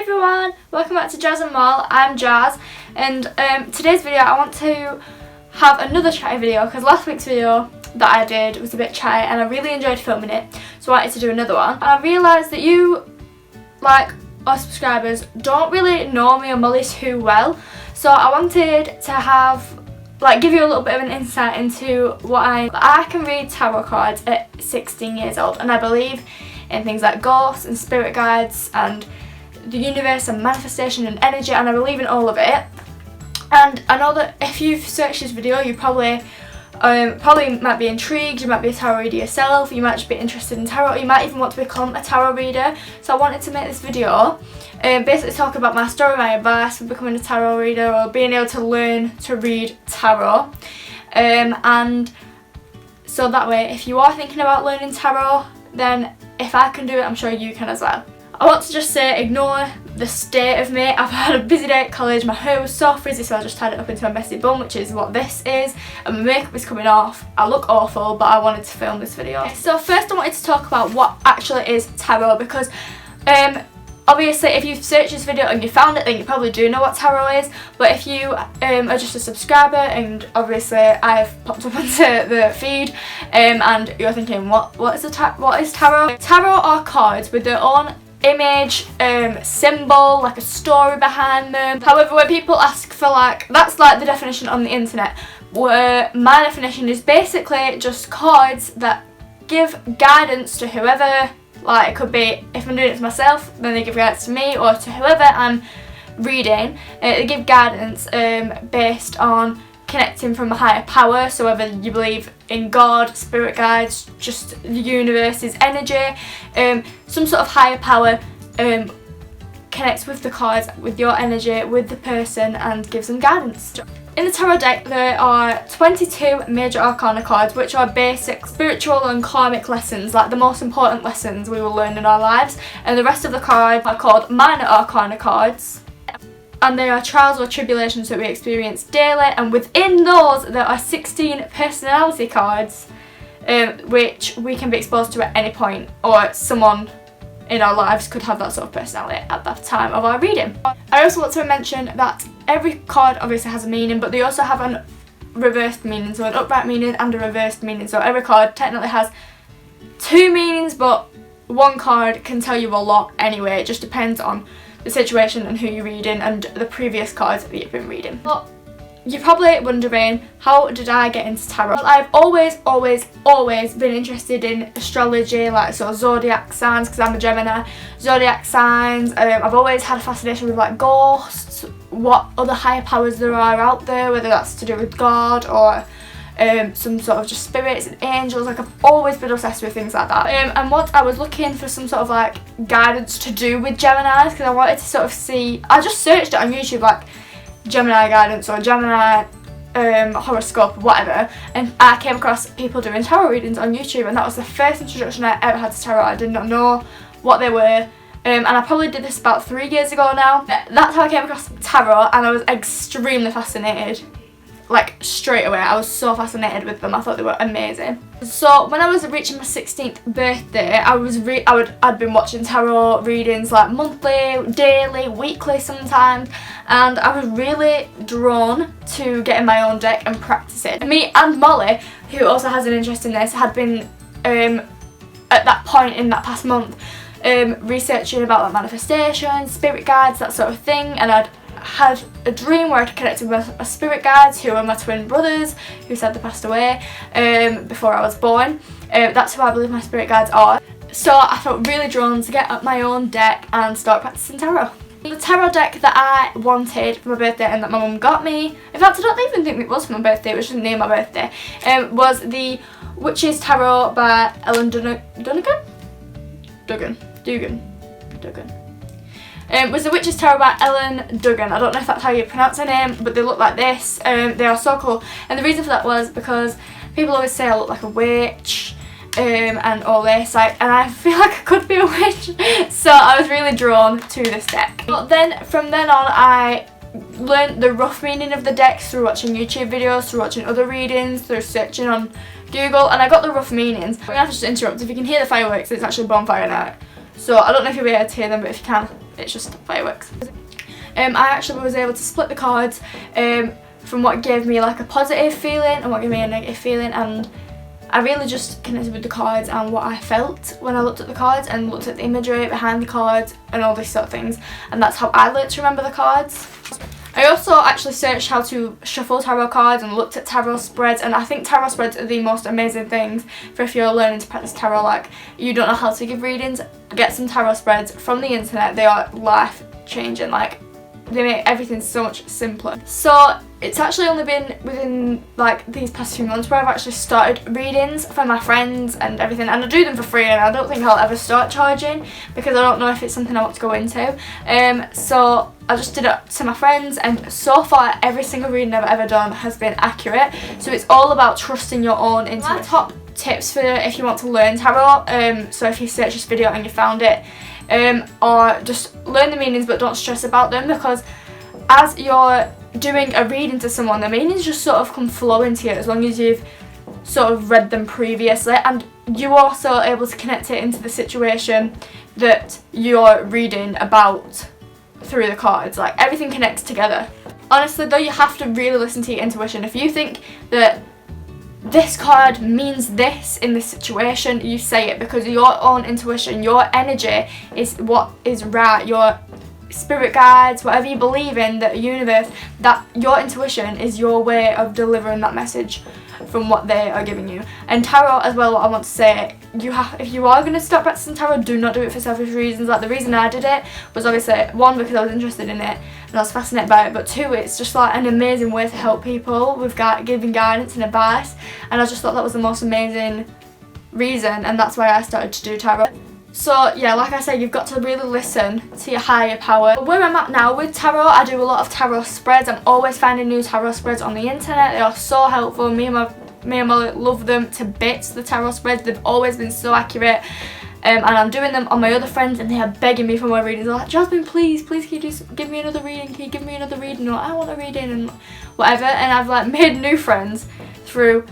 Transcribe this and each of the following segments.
everyone, welcome back to Jazz and Moll. I'm Jazz, and today's video I want to have another chatty video because last week's video that I did was a bit chatty and I really enjoyed filming it, so I wanted to do another one. And I realised that you, like our subscribers, don't really know me or Molly too well, so I wanted to have give you a little bit of an insight into what I can read tarot cards at 16 years old, and I believe in things like ghosts and spirit guides and the universe and manifestation and energy, and I believe in all of it. And I know that if you've searched this video, you probably might be intrigued, you might be a tarot reader yourself, you might just be interested in tarot, you might even want to become a tarot reader. So I wanted to make this video basically talk about my story, my advice for becoming a tarot reader or being able to learn to read tarot. And so that way, if you are thinking about learning tarot, then if I can do it, I'm sure you can as well. I want to just say, ignore the state of me. I've had a busy day at college, my hair was so frizzy, so I just tied it up into a messy bun, which is what this is, and my makeup is coming off. I look awful, but I wanted to film this video. So first I wanted to talk about what actually is tarot, because obviously if you've searched this video and you found it, then you probably do know what tarot is, but if you are just a subscriber, and obviously I've popped up onto the feed and you're thinking what is tarot? Tarot are cards with their own image, symbol, like a story behind them. However, when people ask for that's like the definition on the internet, where my definition is basically just cards that give guidance to whoever. Like, it could be, if I'm doing it to myself, then they give guidance to me, or to whoever I'm reading. They give guidance based on connecting from a higher power, so whether you believe in God, spirit guides, just the universe's energy, some sort of higher power connects with the cards, with your energy, with the person, and gives them guidance. In the tarot deck there are 22 major arcana cards, which are basic spiritual and karmic lessons, like the most important lessons we will learn in our lives, and the rest of the cards are called minor arcana cards, and they are trials or tribulations that we experience daily, and within those there are 16 personality cards, which we can be exposed to at any point, or someone in our lives could have that sort of personality at that time of our reading. I also want to mention that every card obviously has a meaning, but they also have an reversed meaning, so an upright meaning and a reversed meaning. So every card technically has two meanings, but one card can tell you a lot anyway. It just depends on the situation and who you're reading and the previous cards that you've been reading. But you're probably wondering, how did I get into tarot? Well, I've always been interested in astrology, like sort of zodiac signs, because I'm a Gemini. Zodiac signs. I've always had a fascination with ghosts, what other higher powers there are out there, whether that's to do with God or some sort of just spirits and angels. I've always been obsessed with things like that. And once I was looking for some sort of guidance to do with Geminis, because I wanted to sort of see, I just searched it on YouTube, Gemini guidance or Gemini horoscope, whatever, and I came across people doing tarot readings on YouTube, and that was the first introduction I ever had to tarot. I did not know what they were, and I probably did this about 3 years ago now. That's how I came across tarot, and I was extremely fascinated. Straight away, I was so fascinated with them. I thought they were amazing. So when I was reaching my 16th birthday, I'd been watching tarot readings monthly, daily, weekly sometimes, and I was really drawn to getting my own deck and practicing. Me and Molly, who also has an interest in this, had been at that point in that past month researching about manifestation, spirit guides, that sort of thing, and I'd had a dream where I'd connected with my spirit guides, who are my twin brothers, who sadly passed away before I was born. That's who I believe my spirit guides are. So I felt really drawn to get up my own deck and start practicing tarot. The tarot deck that I wanted for my birthday and that my mum got me, in fact I don't even think it was for my birthday, it was just near my birthday, was the Witch's Tarot by Ellen Duggan. Was the Witch's Tarot by Ellen Duggan. I don't know if that's how you pronounce her name, but they look like this. They are so cool, and the reason for that was because people always say I look like a witch and all this, and I feel like I could be a witch, so I was really drawn to this deck. But then from then on I learned the rough meaning of the decks through watching YouTube videos, through watching other readings, through searching on Google, and I got the rough meanings. I'm gonna have to just interrupt. If you can hear the fireworks, it's actually bonfire night. So I don't know if you'll be able to hear them, but if you can, it's just fireworks. I actually was able to split the cards from what gave me like a positive feeling and what gave me a negative feeling, and I really just connected with the cards and what I felt when I looked at the cards and looked at the imagery behind the cards and all these sort of things, and that's how I learned to remember the cards. I also actually searched how to shuffle tarot cards and looked at tarot spreads, and I think tarot spreads are the most amazing things for if you're learning to practice tarot. Like, you don't know how to give readings, get some tarot spreads from the internet. They are life changing, like they make everything so much simpler. So it's actually only been within like these past few months where I've actually started readings for my friends and everything, and I do them for free, and I don't think I'll ever start charging because I don't know if it's something I want to go into. So I just did it to my friends, and so far every single reading I've ever done has been accurate. So it's all about trusting your own intuition. My top tips for if you want to learn tarot, so if you search this video and you found it, or just learn the meanings but don't stress about them, because as you're doing a reading to someone, the meanings just sort of come flowing to you as long as you've sort of read them previously, and you're also able to connect it into the situation that you're reading about through the cards. Like, everything connects together. Honestly though, you have to really listen to your intuition. If you think that this card means this in this situation, you say it, because your own intuition, your energy is what is right. Your spirit guides, whatever you believe in, the universe, that your intuition is your way of delivering that message from what they are giving you. And tarot as well, what I want to say, if you are going to start practicing tarot, do not do it for selfish reasons. Like, the reason I did it was obviously, one, because I was interested in it and I was fascinated by it, but two, it's just like an amazing way to help people with giving guidance and advice, and I just thought that was the most amazing reason, and that's why I started to do tarot. So yeah, like I said, you've got to really listen to your higher power. Where I'm at now with tarot, I do a lot of tarot spreads. I'm always finding new tarot spreads on the internet. They are so helpful. Me and Molly love them to bits, the tarot spreads. They've always been so accurate. And I'm doing them on my other friends, and they are begging me for more readings. They're like, Jasmine, please can you give me another reading? Can you give me another reading? Or I want a reading and whatever. And I've like made new friends through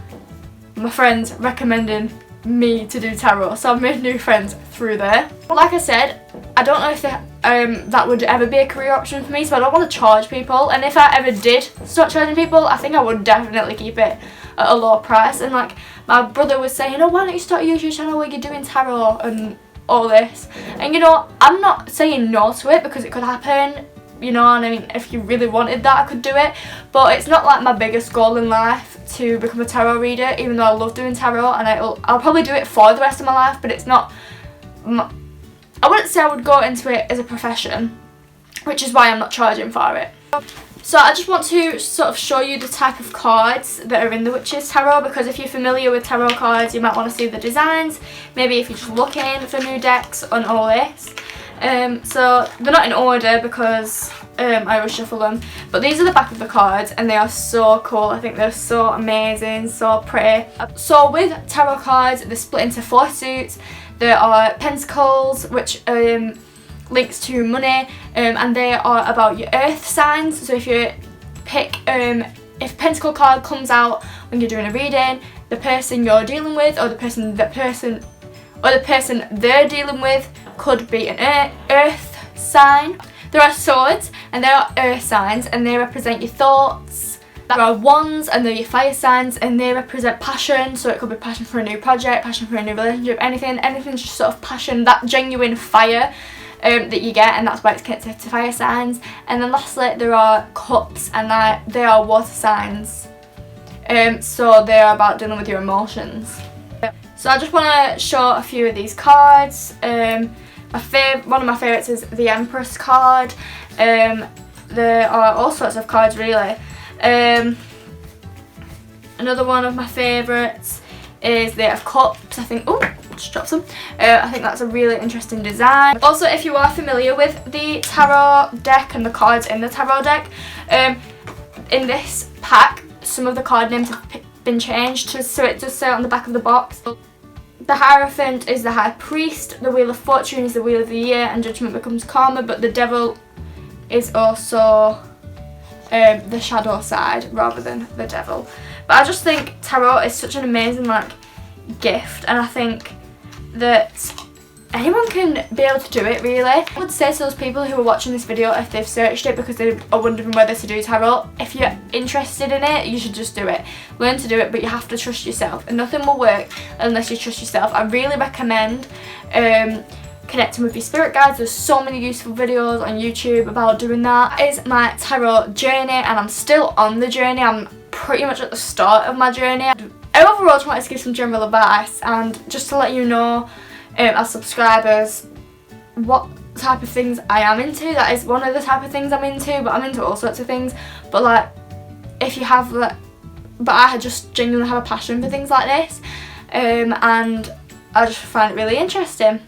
my friends recommending me to do tarot, so I've made new friends through there. Like I said, I don't know if that would ever be a career option for me, so I don't want to charge people, and if I ever did start charging people, I think I would definitely keep it at a low price. And like my brother was saying, oh, why don't you start a YouTube channel where you're doing tarot and all this, and you know, I'm not saying no to it because it could happen, you know, and I mean, if you really wanted that, I could do it, but it's not like my biggest goal in life to become a tarot reader, even though I love doing tarot, and I'll probably do it for the rest of my life, but it's not, I wouldn't say I would go into it as a profession, which is why I'm not charging for it. So I just want to sort of show you the type of cards that are in the Witches Tarot, because if you're familiar with tarot cards, you might want to see the designs, maybe if you're just looking for new decks and all this. So they're not in order because I always shuffle them, but these are the back of the cards, and they are so cool. I think they're so amazing, so pretty. So with tarot cards, they're split into 4 suits. There are Pentacles, which links to money, and they are about your earth signs. So if you pick, if Pentacle card comes out when you're doing a reading, the person you're dealing with, or the person they're dealing with could be an earth sign. There are swords, and they are earth signs, and they represent your thoughts. There are wands, and they're your fire signs, and they represent passion. So it could be passion for a new project, passion for a new relationship, anything's just sort of passion, that genuine fire that you get, and that's why it's connected to fire signs. And then lastly, there are cups, and they are water signs. So they are about dealing with your emotions. So I just want to show a few of these cards. One of my favourites is the Empress card. There are all sorts of cards really. Another one of my favourites is the Eight of Cups. I think, oh, just dropped some. I think that's a really interesting design. Also, if you are familiar with the tarot deck and the cards in the tarot deck, in this pack, some of the card names have been changed so it does say on the back of the box. The Hierophant is the High Priest, the Wheel of Fortune is the Wheel of the Year, and Judgment becomes Karma, but the Devil is also the shadow side rather than the devil. But I just think tarot is such an amazing like gift, and I think that anyone can be able to do it really. I would say to those people who are watching this video, if they've searched it because they are wondering whether to do tarot, if you're interested in it, you should just do it. Learn to do it, but you have to trust yourself, and nothing will work unless you trust yourself. I really recommend connecting with your spirit guides. There's so many useful videos on YouTube about doing that. That is my tarot journey, and I'm still on the journey. I'm pretty much at the start of my journey. I overall just wanted to give some general advice and just to let you know, as subscribers, what type of things I am into. That is one of the type of things I'm into, but I'm into all sorts of things. But like, if you have like, but I just genuinely have a passion for things like this, and I just find it really interesting.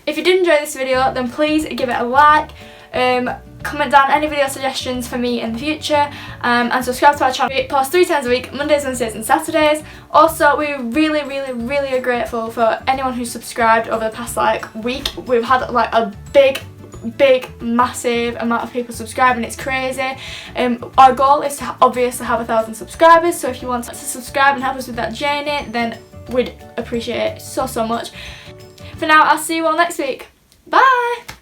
If you did enjoy this video, then please give it a like, comment down any video suggestions for me in the future, and subscribe to our channel. We post 3 times a week, Mondays, Wednesdays and Saturdays. Also, we really are grateful for anyone who's subscribed over the past like week. We've had like a big massive amount of people subscribing. It's crazy. Our goal is to obviously have 1,000 subscribers, so if you want to subscribe and help us with that journey, then we'd appreciate it so much. For now, I'll see you all next week. Bye!